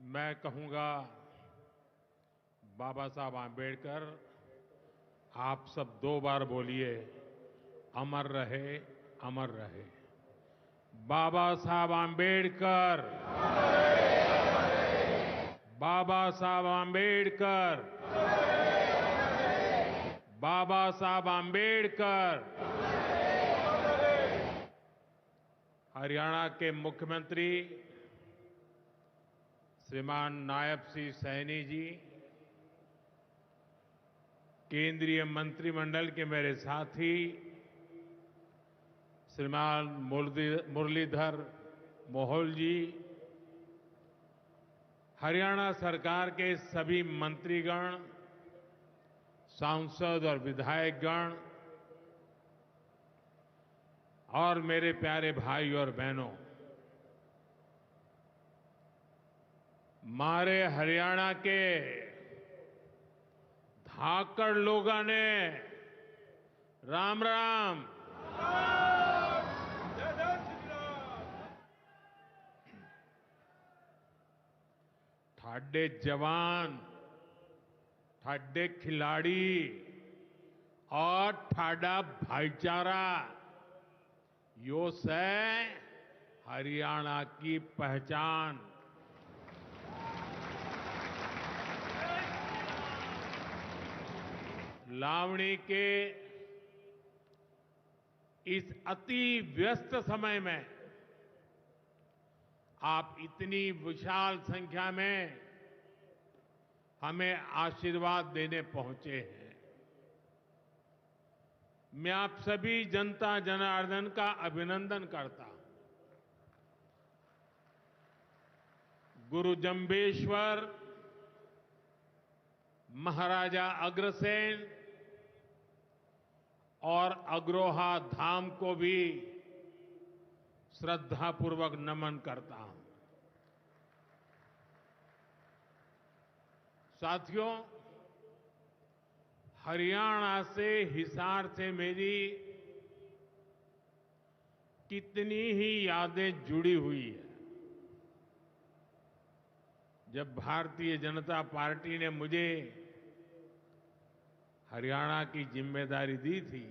मैं कहूंगा बाबा साहब आंबेडकर। आप सब 2 बार बोलिए, अमर रहे, अमर रहे। बाबा साहब आंबेडकर, बाबा साहब आंबेडकर, बाबा साहब आंबेडकर। हरियाणा के मुख्यमंत्री श्रीमान नायब सिंह सैनी जी, केंद्रीय मंत्रिमंडल के मेरे साथी श्रीमान मुरलीधर मोहोल जी, हरियाणा सरकार के सभी मंत्रीगण, सांसद और विधायकगण और मेरे प्यारे भाई और बहनों, मारे हरियाणा के धाकड़ लोगों ने राम राम। ठाडे जवान, ठाडे खिलाड़ी और ठाडा भाईचारा, यो से हरियाणा की पहचान। लावणी के इस अति व्यस्त समय में आप इतनी विशाल संख्या में हमें आशीर्वाद देने पहुंचे हैं। मैं आप सभी जनता जनार्दन का अभिनंदन करता हूं। गुरु जंबेश्वर, महाराजा अग्रसेन और अग्रोहा धाम को भी श्रद्धापूर्वक नमन करता हूं। साथियों, हरियाणा से, हिसार से मेरी कितनी ही यादें जुड़ी हुई है। जब भारतीय जनता पार्टी ने मुझे हरियाणा की जिम्मेदारी दी थी,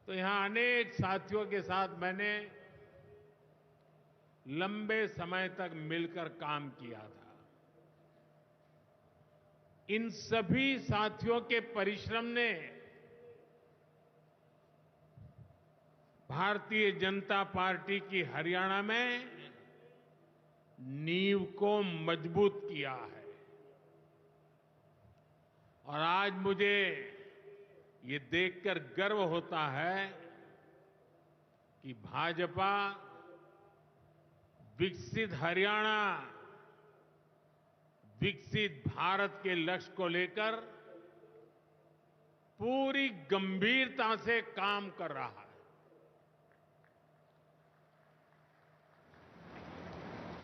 तो यहां अनेक साथियों के साथ मैंने लंबे समय तक मिलकर काम किया था। इन सभी साथियों के परिश्रम ने भारतीय जनता पार्टी की हरियाणा में नींव को मजबूत किया है। और आज मुझे ये देखकर गर्व होता है कि भाजपा विकसित हरियाणा, विकसित भारत के लक्ष्य को लेकर पूरी गंभीरता से काम कर रहा है।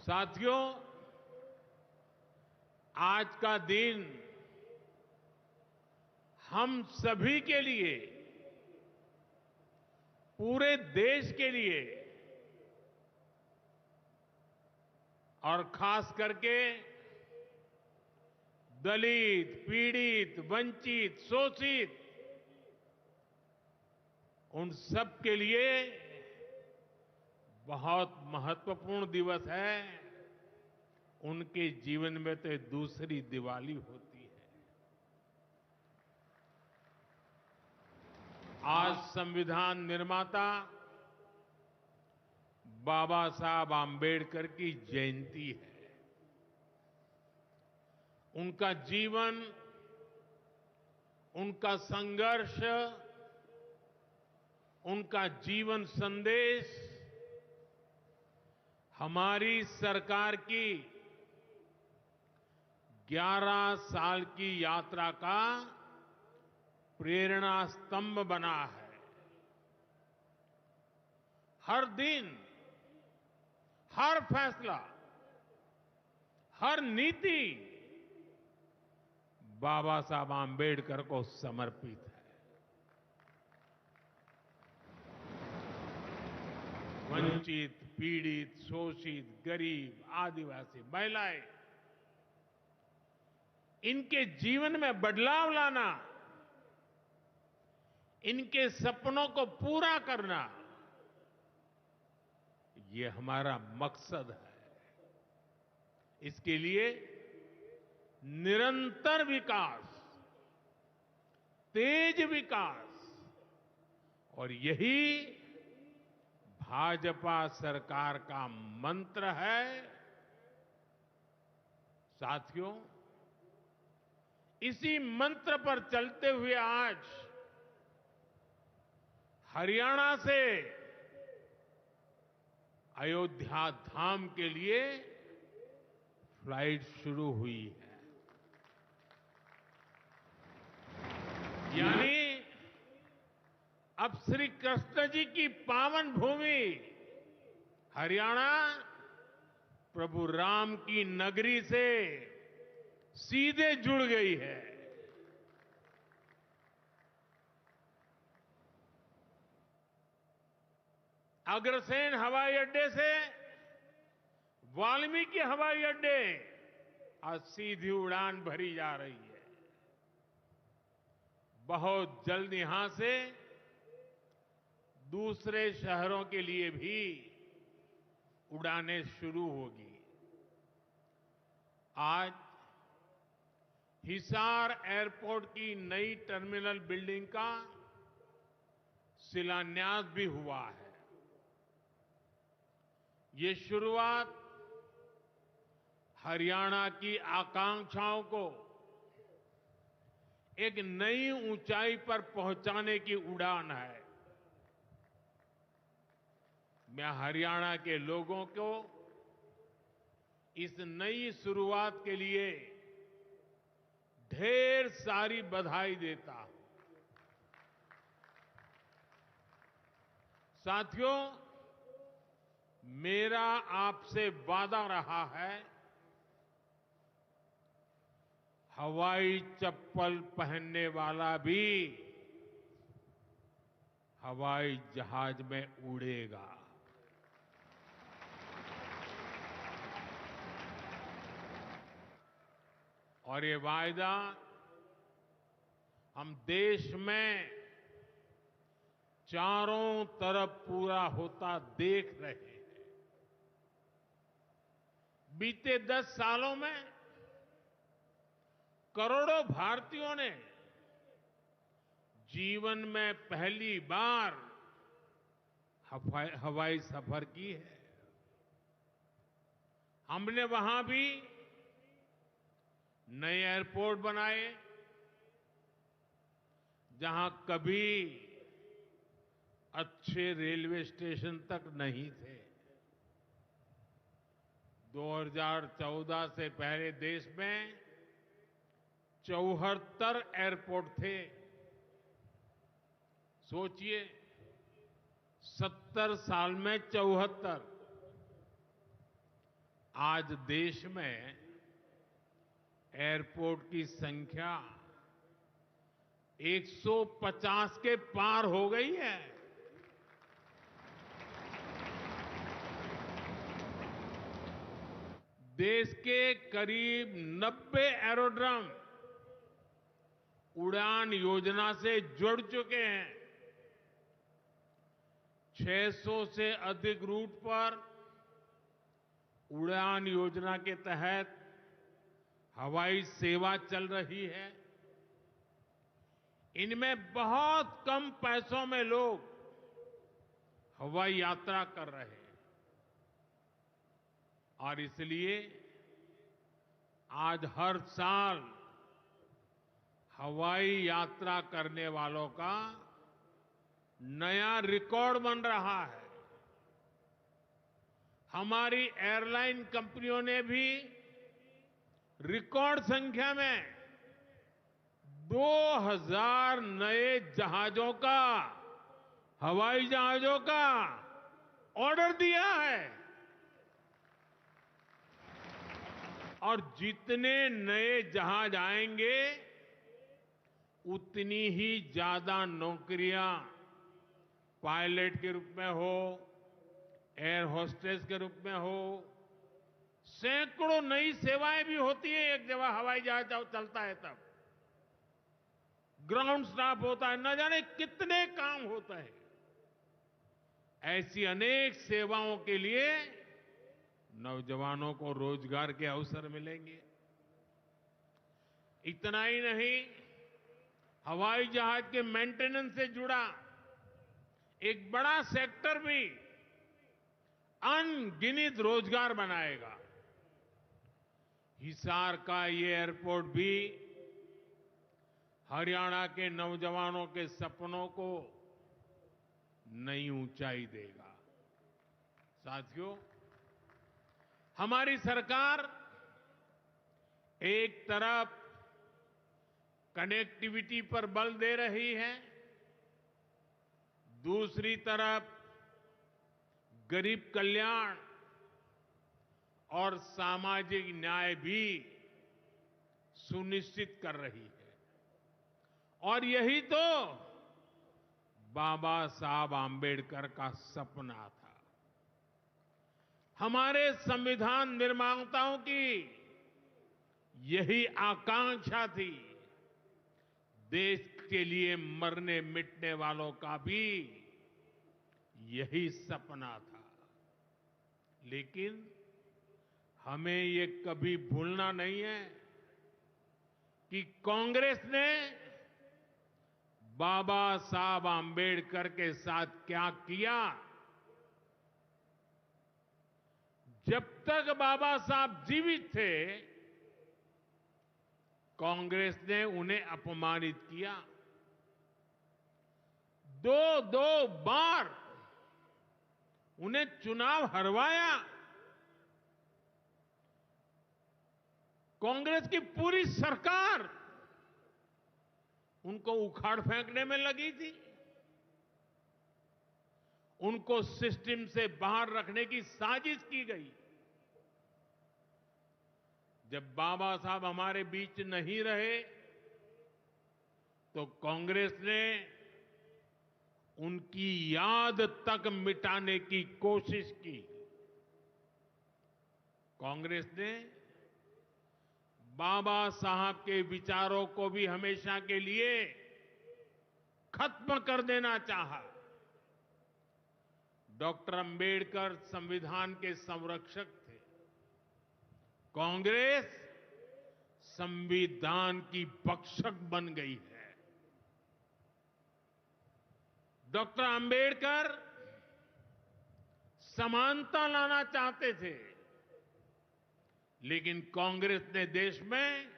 साथियों, आज का दिन हम सभी के लिए, पूरे देश के लिए और खास करके दलित, पीड़ित, वंचित, शोषित, उन सब के लिए बहुत महत्वपूर्ण दिवस है। उनके जीवन में तो दूसरी दिवाली होती है। आज संविधान निर्माता बाबा साहब आंबेडकर की जयंती है। उनका जीवन, उनका संघर्ष, उनका जीवन संदेश हमारी सरकार की 11 साल की यात्रा का प्रेरणा स्तंभ बना है। हर दिन, हर फैसला, हर नीति बाबा साहब आंबेडकर को समर्पित है। वंचित, पीड़ित, शोषित, गरीब, आदिवासी, महिलाएं, इनके जीवन में बदलाव लाना, इनके सपनों को पूरा करना, ये हमारा मकसद है। इसके लिए निरंतर विकास, तेज विकास, और यही भाजपा सरकार का मंत्र है। साथियों, इसी मंत्र पर चलते हुए आज हरियाणा से अयोध्या धाम के लिए फ्लाइट शुरू हुई है। यानी अब श्री कृष्ण जी की पावन भूमि हरियाणा प्रभु राम की नगरी से सीधे जुड़ गई है। अग्रसेन हवाई अड्डे से वाल्मीकि हवाई अड्डे आज सीधी उड़ान भरी जा रही है। बहुत जल्द यहां से दूसरे शहरों के लिए भी उड़ानें शुरू होगी। आज हिसार एयरपोर्ट की नई टर्मिनल बिल्डिंग का शिलान्यास भी हुआ है। ये शुरुआत हरियाणा की आकांक्षाओं को एक नई ऊंचाई पर पहुंचाने की उड़ान है। मैं हरियाणा के लोगों को इस नई शुरुआत के लिए ढेर सारी बधाई देता हूं। साथियों, मेरा आपसे वादा रहा है, हवाई चप्पल पहनने वाला भी हवाई जहाज में उड़ेगा। और ये वायदा हम देश में चारों तरफ पूरा होता देख रहे हैं। बीते 10 सालों में करोड़ों भारतीयों ने जीवन में पहली बार हवाई सफर की है। हमने वहां भी नए एयरपोर्ट बनाए, जहां कभी अच्छे रेलवे स्टेशन तक नहीं थे। 2014 से पहले देश में 74 एयरपोर्ट थे। सोचिए, 70 साल में 74। आज देश में एयरपोर्ट की संख्या 150 के पार हो गई है। देश के करीब 90 एरोड्रम उड़ान योजना से जुड़ चुके हैं। 600 से अधिक रूट पर उड़ान योजना के तहत हवाई सेवा चल रही है। इनमें बहुत कम पैसों में लोग हवाई यात्रा कर रहे हैं। और इसलिए आज हर साल हवाई यात्रा करने वालों का नया रिकॉर्ड बन रहा है। हमारी एयरलाइन कंपनियों ने भी रिकॉर्ड संख्या में 2000 नए जहाजों का, हवाई जहाजों का ऑर्डर दिया है। और जितने नए जहाज आएंगे, उतनी ही ज्यादा नौकरियां पायलट के रूप में हो, एयर होस्टेस के रूप में हो, सैकड़ों नई सेवाएं भी होती है। एक जगह हवाई जहाज चलता है तब ग्राउंड स्टाफ होता है, न जाने कितने काम होते हैं। ऐसी अनेक सेवाओं के लिए नौजवानों को रोजगार के अवसर मिलेंगे। इतना ही नहीं, हवाई जहाज के मेंटेनेंस से जुड़ा एक बड़ा सेक्टर भी अनगिनत रोजगार बनाएगा। हिसार का ये एयरपोर्ट भी हरियाणा के नौजवानों के सपनों को नई ऊंचाई देगा। साथियों, हमारी सरकार एक तरफ कनेक्टिविटी पर बल दे रही है, दूसरी तरफ गरीब कल्याण और सामाजिक न्याय भी सुनिश्चित कर रही है। और यही तो बाबा साहब आंबेडकर का सपना था। हमारे संविधान निर्माताओं की यही आकांक्षा थी। देश के लिए मरने मिटने वालों का भी यही सपना था। लेकिन हमें ये कभी भूलना नहीं है कि कांग्रेस ने बाबा साहब आंबेडकर के साथ क्या किया। जब तक बाबा साहब जीवित थे, कांग्रेस ने उन्हें अपमानित किया। दो बार उन्हें चुनाव हरवाया। कांग्रेस की पूरी सरकार उनको उखाड़ फेंकने में लगी थी। उनको सिस्टम से बाहर रखने की साजिश की गई। जब बाबा साहब हमारे बीच नहीं रहे तो कांग्रेस ने उनकी याद तक मिटाने की कोशिश की। कांग्रेस ने बाबा साहब के विचारों को भी हमेशा के लिए खत्म कर देना चाहा। डॉक्टर अंबेडकर संविधान के संरक्षक थे। कांग्रेस संविधान की भक्षक बन गई है। डॉक्टर अंबेडकर समानता लाना चाहते थे, लेकिन कांग्रेस ने देश में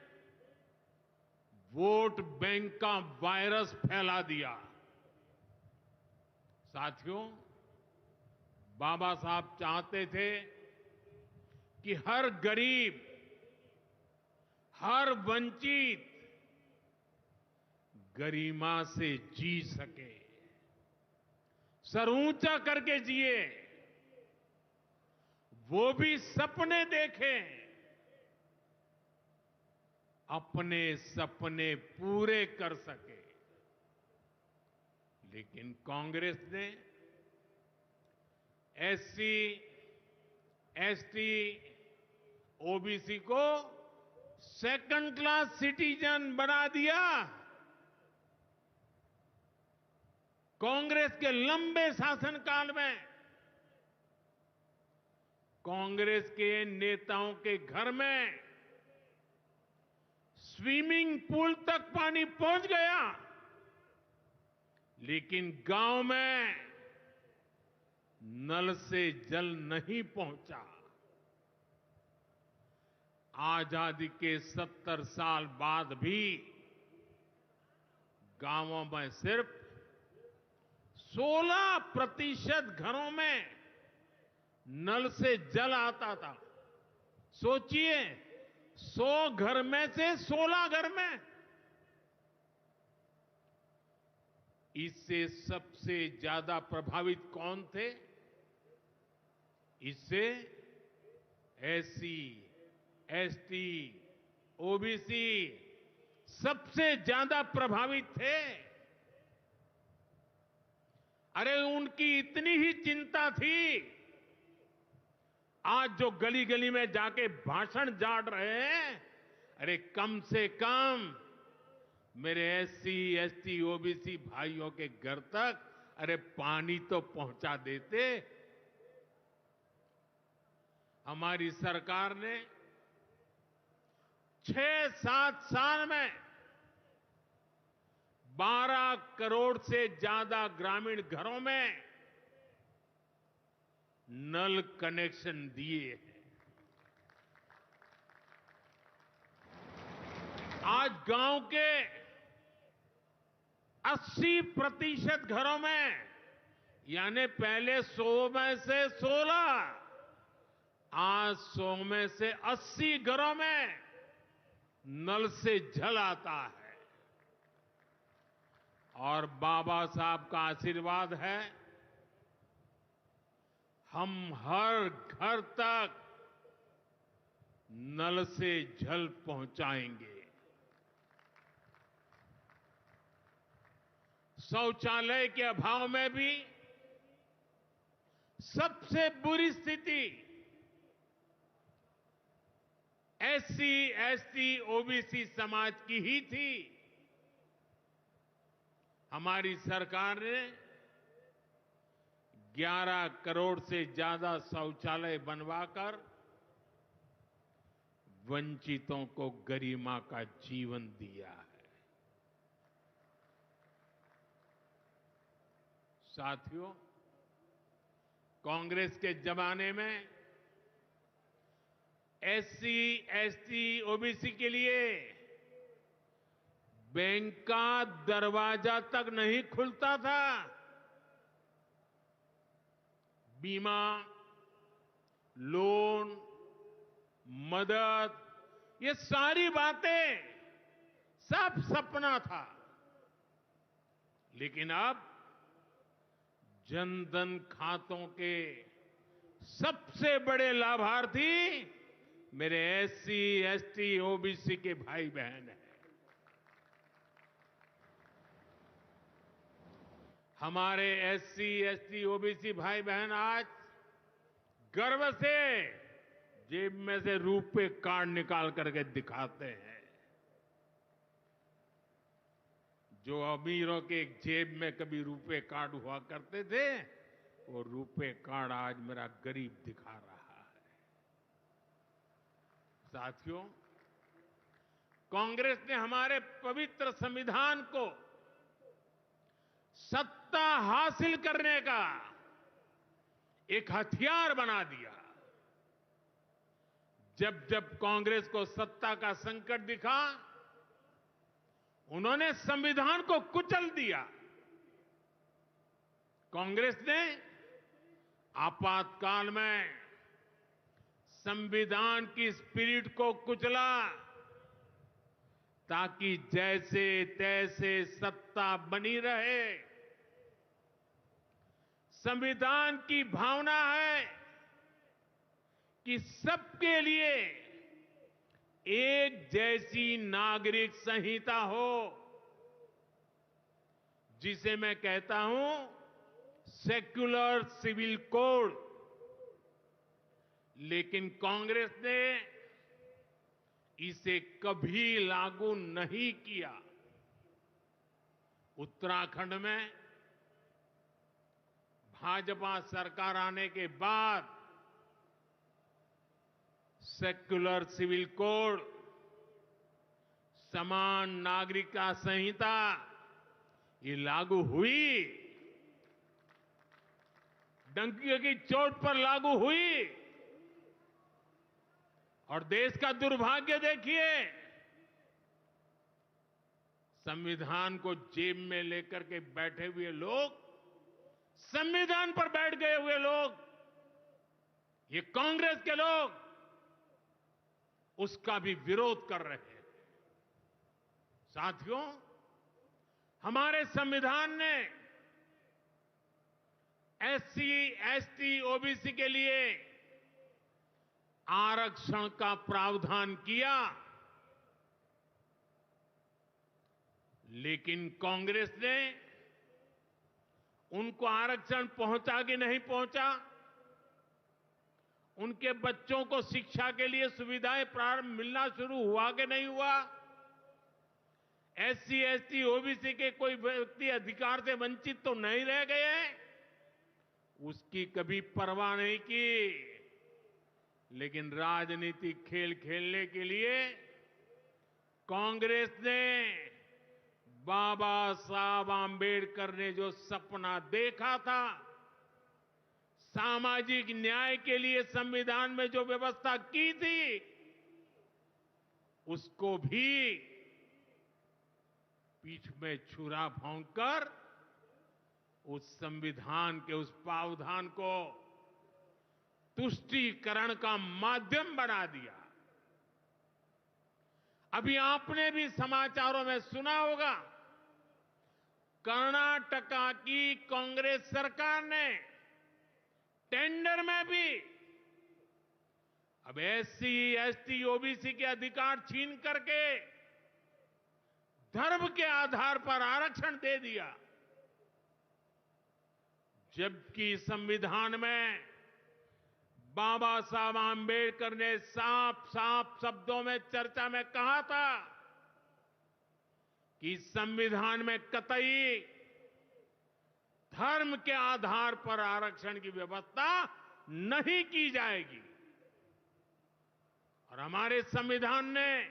वोट बैंक का वायरस फैला दिया। साथियों, बाबा साहब चाहते थे कि हर गरीब, हर वंचित गरिमा से जी सके, सर ऊंचा करके जिए, वो भी सपने देखें, अपने सपने पूरे कर सके। लेकिन कांग्रेस ने एससी, एसटी, ओबीसी को सेकंड क्लास सिटीजन बना दिया। कांग्रेस के लंबे शासनकाल में कांग्रेस के नेताओं के घर में स्विमिंग पूल तक पानी पहुंच गया, लेकिन गांव में नल से जल नहीं पहुंचा। आजादी के 70 साल बाद भी गांवों में सिर्फ 16% घरों में नल से जल आता था। सोचिए, 100 घर में से 16 घर में। इससे सबसे ज्यादा प्रभावित कौन थे? इससे एससी, एसटी, ओबीसी सबसे ज्यादा प्रभावित थे। अरे उनकी इतनी ही चिंता थी आज जो गली गली में जाके भाषण झाड़ रहे हैं, अरे कम से कम मेरे एससी, एसटी, ओबीसी भाइयों के घर तक अरे पानी तो पहुंचा देते। हमारी सरकार ने 6-7 साल में 12 करोड़ से ज्यादा ग्रामीण घरों में नल कनेक्शन दिए हैं। आज गांव के 80% घरों में, यानी पहले 100 में से 16, आज 100 में से 80 घरों में नल से जल आता है। और बाबा साहब का आशीर्वाद है, हम हर घर तक नल से जल पहुंचाएंगे। शौचालय के अभाव में भी सबसे बुरी स्थिति एससी, एसटी, ओबीसी समाज की ही थी। हमारी सरकार ने 11 करोड़ से ज्यादा शौचालय बनवाकर वंचितों को गरिमा का जीवन दिया है। साथियों, कांग्रेस के जमाने में एससी, एसटी, ओबीसी के लिए बैंक का दरवाजा तक नहीं खुलता था। बीमा, लोन, मदद, ये सारी बातें सब सपना था। लेकिन अब जनधन खातों के सबसे बड़े लाभार्थी मेरे एससी, एसटी, ओबीसी के भाई बहन हैं। हमारे एससी, एसटी, ओबीसी भाई बहन आज गर्व से जेब में से रुपए कार्ड निकाल करके दिखाते हैं। जो अमीरों के जेब में कभी रुपए कार्ड हुआ करते थे, वो रुपए कार्ड आज मेरा गरीब दिखा रहा है। साथियों, कांग्रेस ने हमारे पवित्र संविधान को सत्ता हासिल करने का एक हथियार बना दिया। जब जब कांग्रेस को सत्ता का संकट दिखा, उन्होंने संविधान को कुचल दिया। कांग्रेस ने आपातकाल में संविधान की स्पिरिट को कुचला, ताकि जैसे तैसे सत्ता बनी रहे। संविधान की भावना है कि सबके लिए एक जैसी नागरिक संहिता हो, जिसे मैं कहता हूं सेक्युलर सिविल कोड। लेकिन कांग्रेस ने इसे कभी लागू नहीं किया। उत्तराखंड में भाजपा सरकार आने के बाद सेक्युलर सिविल कोड, समान नागरिकता संहिता, ये लागू हुई। डंकी की चोट पर लागू हुई। और देश का दुर्भाग्य देखिए, संविधान को जेब में लेकर के बैठे हुए लोग, संविधान पर बैठ गए हुए लोग, ये कांग्रेस के लोग उसका भी विरोध कर रहे हैं। साथियों, हमारे संविधान ने एससी, एसटी, ओबीसी के लिए आरक्षण का प्रावधान किया, लेकिन कांग्रेस ने उनको आरक्षण पहुंचा कि नहीं पहुंचा, उनके बच्चों को शिक्षा के लिए सुविधाएं प्रारंभ मिलना शुरू हुआ कि नहीं हुआ? एससी, एसटी, ओबीसी के कोई व्यक्ति अधिकार से वंचित तो नहीं रह गए? उसकी कभी परवाह नहीं की। लेकिन राजनीतिक खेल खेलने के लिए कांग्रेस ने बाबा साहब आंबेडकर ने जो सपना देखा था, सामाजिक न्याय के लिए संविधान में जो व्यवस्था की थी, उसको भी पीठ में छुरा भोंककर उस संविधान के उस प्रावधान को तुष्टीकरण का माध्यम बना दिया। अभी आपने भी समाचारों में सुना होगा, कर्नाटका की कांग्रेस सरकार ने टेंडर में भी अब एससी, एसटी, ओबीसी के अधिकार छीन करके धर्म के आधार पर आरक्षण दे दिया। जबकि संविधान में बाबा साहब आंबेडकर ने साफ साफ शब्दों में चर्चा में कहा था कि संविधान में कतई धर्म के आधार पर आरक्षण की व्यवस्था नहीं की जाएगी। और हमारे संविधान ने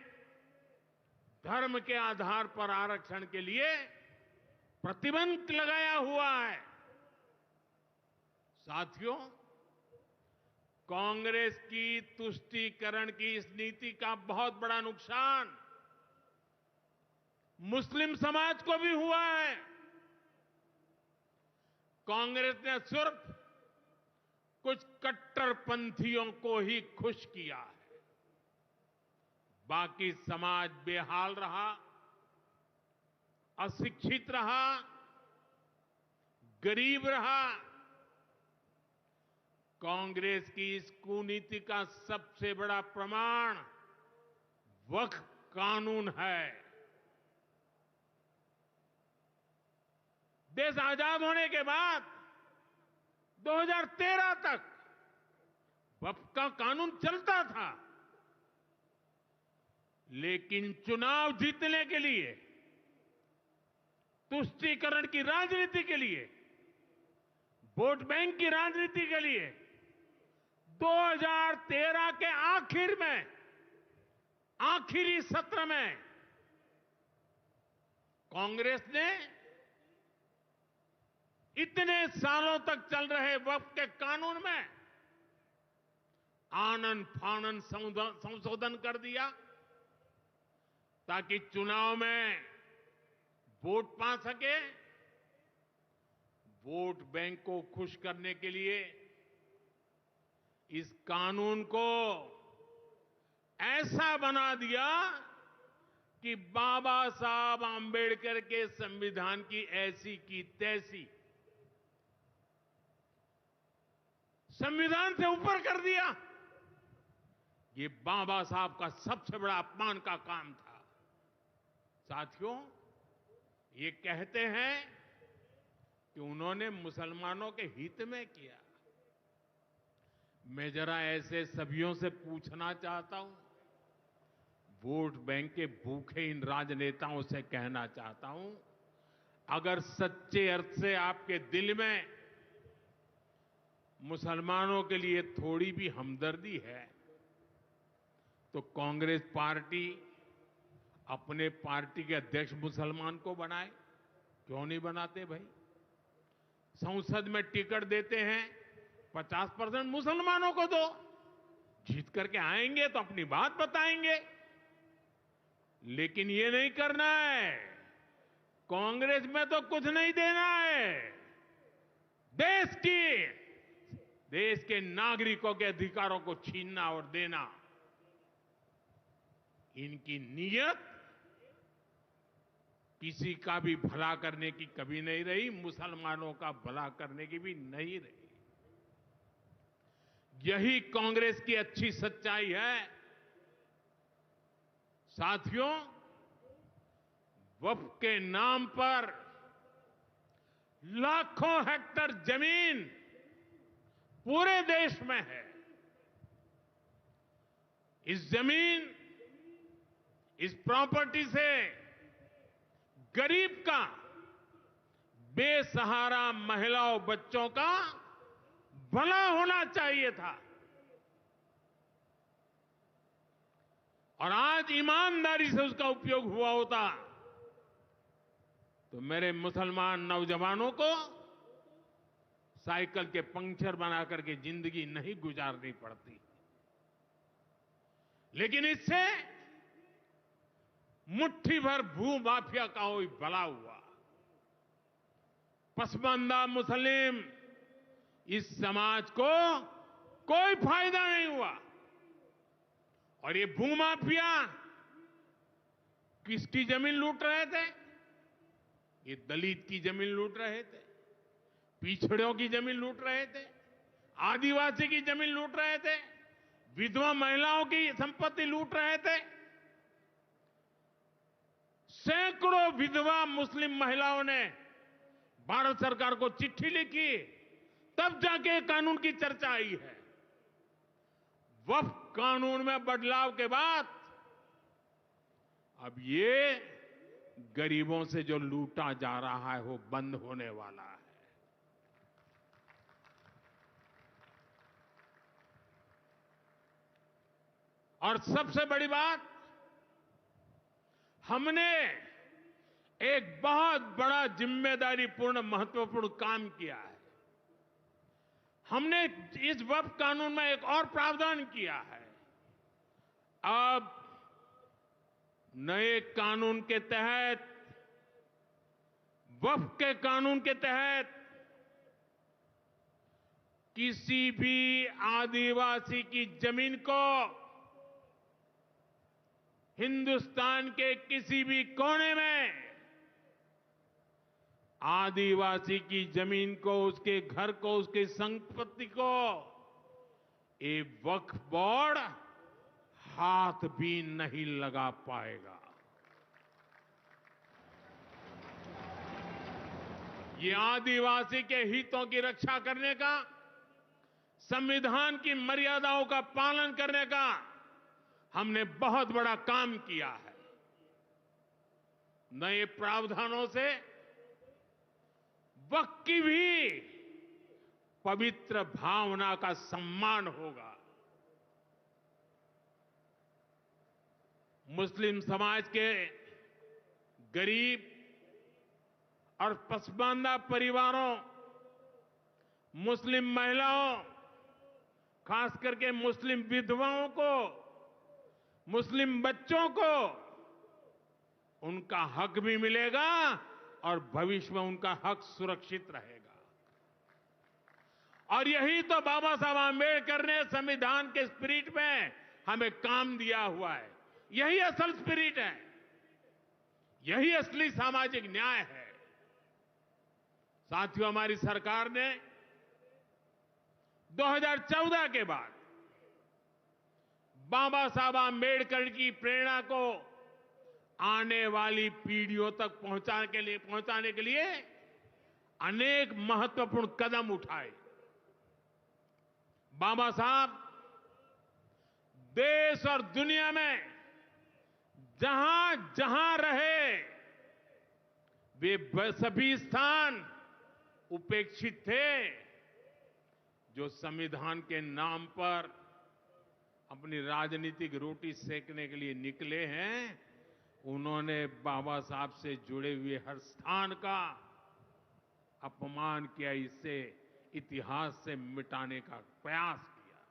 धर्म के आधार पर आरक्षण के लिए प्रतिबंध लगाया हुआ है। साथियों, कांग्रेस की तुष्टीकरण की इस नीति का बहुत बड़ा नुकसान मुस्लिम समाज को भी हुआ है। कांग्रेस ने सिर्फ कुछ कट्टरपंथियों को ही खुश किया है, बाकी समाज बेहाल रहा, अशिक्षित रहा, गरीब रहा। कांग्रेस की इस कुनीति का सबसे बड़ा प्रमाण वक्फ कानून है। देश आजाद होने के बाद 2013 तक वक्फ का कानून चलता था, लेकिन चुनाव जीतने के लिए, तुष्टीकरण की राजनीति के लिए, वोट बैंक की राजनीति के लिए 2013 के आखिर में, आखिरी सत्र में कांग्रेस ने इतने सालों तक चल रहे वक्फ के कानून में आनन फानन संशोधन कर दिया ताकि चुनाव में वोट पा सके। वोट बैंक को खुश करने के लिए इस कानून को ऐसा बना दिया कि बाबा साहब आंबेडकर के संविधान की ऐसी की तैसी संविधान से ऊपर कर दिया। ये बाबा साहब का सबसे बड़ा अपमान का काम था। साथियों, ये कहते हैं कि उन्होंने मुसलमानों के हित में किया। मैं जरा ऐसे सभियों से पूछना चाहता हूं, वोट बैंक के भूखे इन राजनेताओं से कहना चाहता हूं, अगर सच्चे अर्थ से आपके दिल में मुसलमानों के लिए थोड़ी भी हमदर्दी है तो कांग्रेस पार्टी अपने पार्टी के अध्यक्ष मुसलमान को बनाए। क्यों नहीं बनाते भाई? संसद में टिकट देते हैं, 50% मुसलमानों को दो, जीत करके आएंगे तो अपनी बात बताएंगे। लेकिन ये नहीं करना है। कांग्रेस में तो कुछ नहीं देना है। देश के नागरिकों के अधिकारों को छीनना और देना, इनकी नीयत किसी का भी भला करने की कभी नहीं रही, मुसलमानों का भला करने की भी नहीं रही। यही कांग्रेस की अच्छी सच्चाई है। साथियों, वक्फ के नाम पर लाखों हेक्टेयर जमीन पूरे देश में है। इस जमीन, इस प्रॉपर्टी से गरीब का, बेसहारा महिलाओं बच्चों का भला होना चाहिए था। और आज ईमानदारी से उसका उपयोग हुआ होता तो मेरे मुसलमान नौजवानों को साइकिल के पंक्चर बना करके जिंदगी नहीं गुजारनी पड़ती। लेकिन इससे मुट्ठी भर भू माफिया का कोई भला हुआ। पसमानदा मुस्लिम इस समाज को कोई फायदा नहीं हुआ। और ये भूमाफिया किसकी जमीन लूट रहे थे? ये दलित की जमीन लूट रहे थे, पिछड़ों की जमीन लूट रहे थे, आदिवासी की जमीन लूट रहे थे, विधवा महिलाओं की संपत्ति लूट रहे थे। सैकड़ों विधवा मुस्लिम महिलाओं ने भारत सरकार को चिट्ठी लिखी, तब जाके कानून की चर्चा आई है। वक्फ कानून में बदलाव के बाद अब ये गरीबों से जो लूटा जा रहा है वो बंद होने वाला है। और सबसे बड़ी बात, हमने एक बहुत बड़ा जिम्मेदारीपूर्ण महत्वपूर्ण काम किया है। हमने इस वक्फ कानून में एक और प्रावधान किया है। अब नए कानून के तहत, वक्फ के कानून के तहत किसी भी आदिवासी की जमीन को हिंदुस्तान के किसी भी कोने में आदिवासी की जमीन को, उसके घर को, उसकी संपत्ति को ये वक्फ बोर्ड हाथ भी नहीं लगा पाएगा। ये आदिवासी के हितों की रक्षा करने का, संविधान की मर्यादाओं का पालन करने का हमने बहुत बड़ा काम किया है। नए प्रावधानों से वक्फ की भी पवित्र भावना का सम्मान होगा। मुस्लिम समाज के गरीब और पसमानदा परिवारों, मुस्लिम महिलाओं, खास करके मुस्लिम विधवाओं को, मुस्लिम बच्चों को उनका हक भी मिलेगा और भविष्य में उनका हक सुरक्षित रहेगा। और यही तो बाबा साहब आंबेडकर ने संविधान के स्पिरिट में हमें काम दिया हुआ है। यही असल स्पिरिट है, यही असली सामाजिक न्याय है। साथियों, हमारी सरकार ने 2014 के बाद बाबा साहब आंबेडकर की प्रेरणा को आने वाली पीढ़ियों तक पहुंचाने के लिए अनेक महत्वपूर्ण कदम उठाए। बाबा साहब देश और दुनिया में जहां जहां रहे, वे सभी स्थान उपेक्षित थे। जो संविधान के नाम पर अपनी राजनीतिक रोटी सेकने के लिए निकले हैं, उन्होंने बाबा साहब से जुड़े हुए हर स्थान का अपमान किया, इसे इतिहास से मिटाने का प्रयास किया।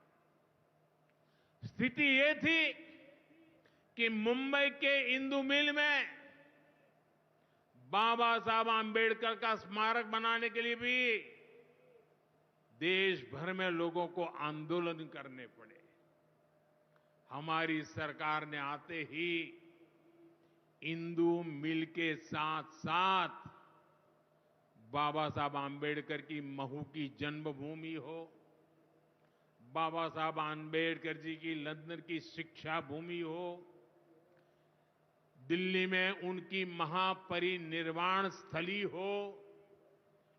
स्थिति ये थी कि मुंबई के इंदु मिल में बाबा साहब आंबेडकर का स्मारक बनाने के लिए भी देश भर में लोगों को आंदोलन करने पड़े। हमारी सरकार ने आते ही इंदु मिल के साथ साथ बाबा साहब आंबेडकर की महू की जन्मभूमि हो, बाबा साहब आंबेडकर जी की लंदन की शिक्षा भूमि हो, दिल्ली में उनकी महापरिनिर्वाण स्थली हो,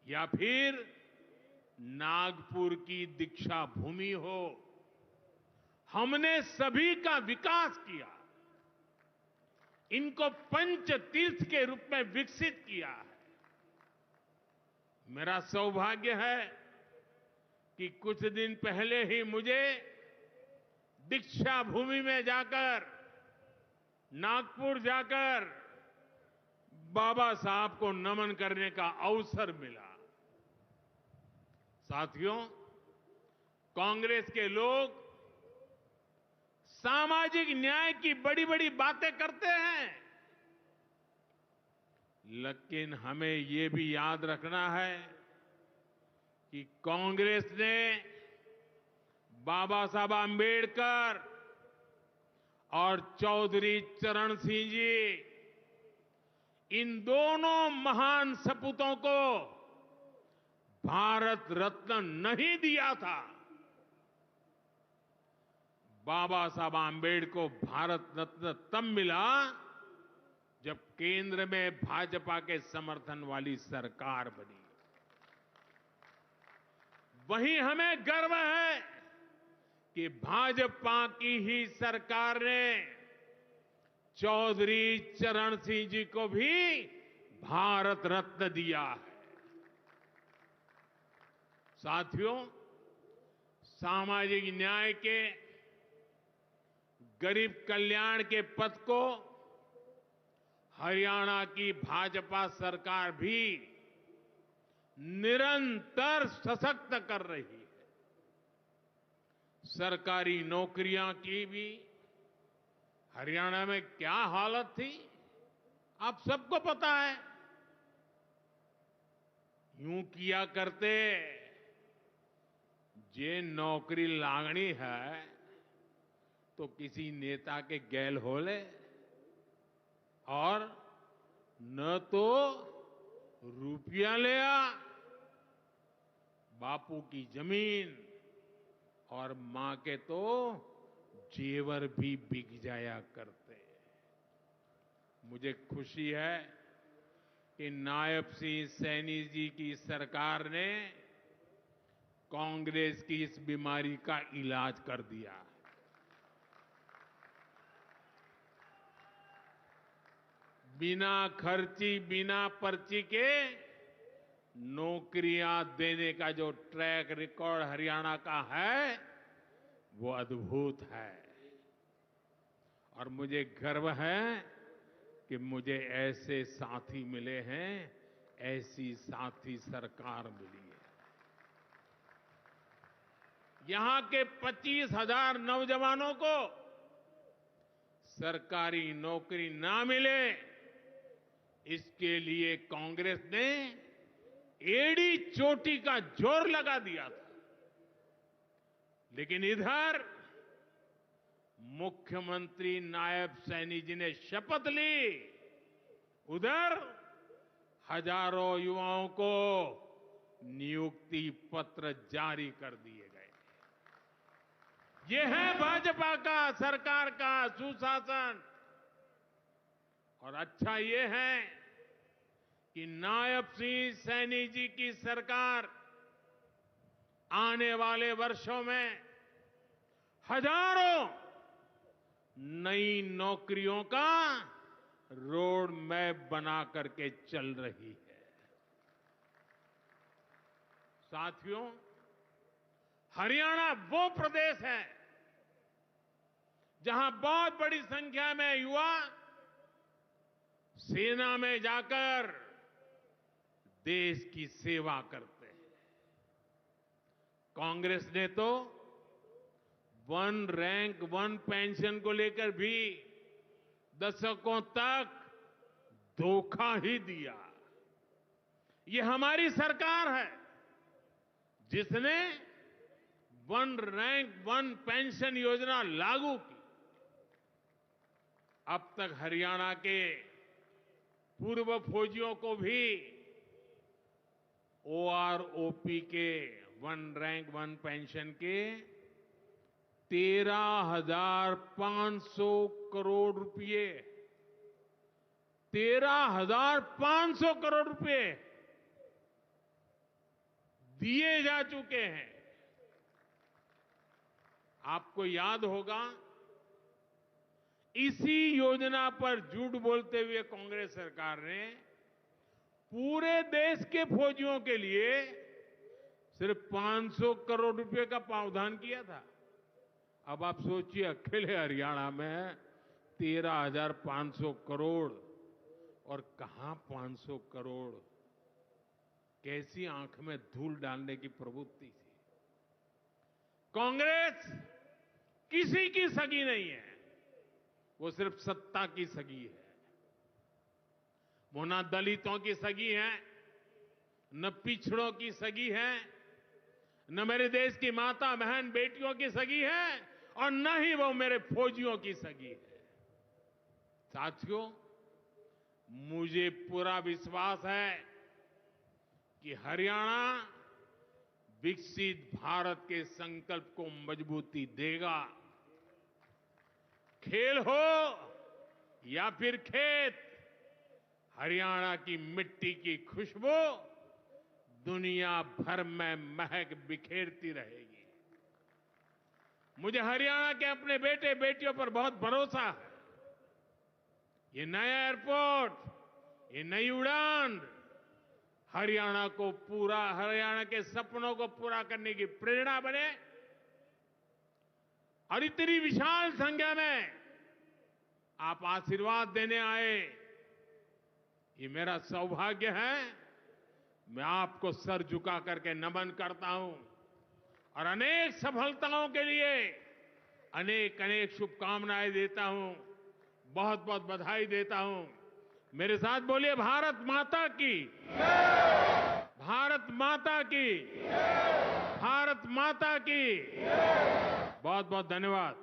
या फिर नागपुर की दीक्षा भूमि हो, हमने सभी का विकास किया, इनको पंच तीर्थ के रूप में विकसित किया है। मेरा सौभाग्य है कि कुछ दिन पहले ही मुझे दीक्षा भूमि में जाकर, नागपुर जाकर बाबा साहब को नमन करने का अवसर मिला। साथियों, कांग्रेस के लोग सामाजिक न्याय की बड़ी बड़ी बातें करते हैं, लेकिन हमें ये भी याद रखना है कि कांग्रेस ने बाबा साहब आंबेडकर और चौधरी चरण सिंह जी, इन दोनों महान सपूतों को भारत रत्न नहीं दिया था। बाबा साहब आंबेडकर को भारत रत्न तब मिला जब केंद्र में भाजपा के समर्थन वाली सरकार बनी। वहीं हमें गर्व है कि भाजपा की ही सरकार ने चौधरी चरण सिंह जी को भी भारत रत्न दिया है। साथियों, सामाजिक न्याय के, गरीब कल्याण के पथ को हरियाणा की भाजपा सरकार भी निरंतर सशक्त कर रही है। सरकारी नौकरियां की भी हरियाणा में क्या हालत थी, आप सबको पता है। यूं किया करते, जे नौकरी लागणी है तो किसी नेता के गैल हो ले, और न तो रुपया ले आ, बापू की जमीन और मां के तो जेवर भी बिक जाया करते। मुझे खुशी है कि नायब सिंह सैनी जी की सरकार ने कांग्रेस की इस बीमारी का इलाज कर दिया। बिना खर्ची, बिना पर्ची के नौकरियां देने का जो ट्रैक रिकॉर्ड हरियाणा का है, वो अद्भुत है। और मुझे गर्व है कि मुझे ऐसे साथी मिले हैं, ऐसी साथी सरकार मिली है। यहां के 25,000 नौजवानों को सरकारी नौकरी ना मिले, इसके लिए कांग्रेस ने एड़ी चोटी का जोर लगा दिया था। लेकिन इधर मुख्यमंत्री नायब सैनी जी ने शपथ ली, उधर हजारों युवाओं को नियुक्ति पत्र जारी कर दिए गए। यह है भाजपा का, सरकार का सुशासन। और अच्छा ये है कि नायब सिंह सैनी जी की सरकार आने वाले वर्षों में हजारों नई नौकरियों का रोड मैप बना करके चल रही है। साथियों, हरियाणा वो प्रदेश है जहां बहुत बड़ी संख्या में युवा सेना में जाकर देश की सेवा करते हैं। कांग्रेस ने तो वन रैंक वन पेंशन को लेकर भी दशकों तक धोखा ही दिया। ये हमारी सरकार है जिसने वन रैंक वन पेंशन योजना लागू की। अब तक हरियाणा के पूर्व फौजियों को भी ओआरओपी के वन रैंक वन पेंशन के 13,500 करोड़ रुपए, 13,500 करोड़ रुपए दिए जा चुके हैं। आपको याद होगा, इसी योजना पर झूठ बोलते हुए कांग्रेस सरकार ने पूरे देश के फौजियों के लिए सिर्फ 500 करोड़ रुपए का प्रावधान किया था। अब आप सोचिए, अकेले हरियाणा में 13,500 करोड़, और कहां 500 करोड़, कैसी आंख में धूल डालने की प्रवृत्ति थी। कांग्रेस किसी की सगी नहीं है, वो सिर्फ सत्ता की सगी है। वो न दलितों की सगी है, न पिछड़ों की सगी है, न मेरे देश की माता बहन बेटियों की सगी है, और न ही वो मेरे फौजियों की सगी है। साथियों, मुझे पूरा विश्वास है कि हरियाणा विकसित भारत के संकल्प को मजबूती देगा। खेल हो या फिर खेत, हरियाणा की मिट्टी की खुशबू दुनिया भर में महक बिखेरती रहेगी। मुझे हरियाणा के अपने बेटे बेटियों पर बहुत भरोसा है। ये नया एयरपोर्ट, ये नई उड़ान हरियाणा के सपनों को पूरा करने की प्रेरणा बने, और इतनी विशाल संख्या में आप आशीर्वाद देने आए, ये मेरा सौभाग्य है। मैं आपको सर झुका करके नमन करता हूं, और अनेक सफलताओं के लिए अनेक अनेक शुभकामनाएं देता हूं, बहुत बहुत बधाई देता हूं। मेरे साथ बोलिए, भारत माता की, भारत माता की, भारत माता की। बहुत बहुत धन्यवाद।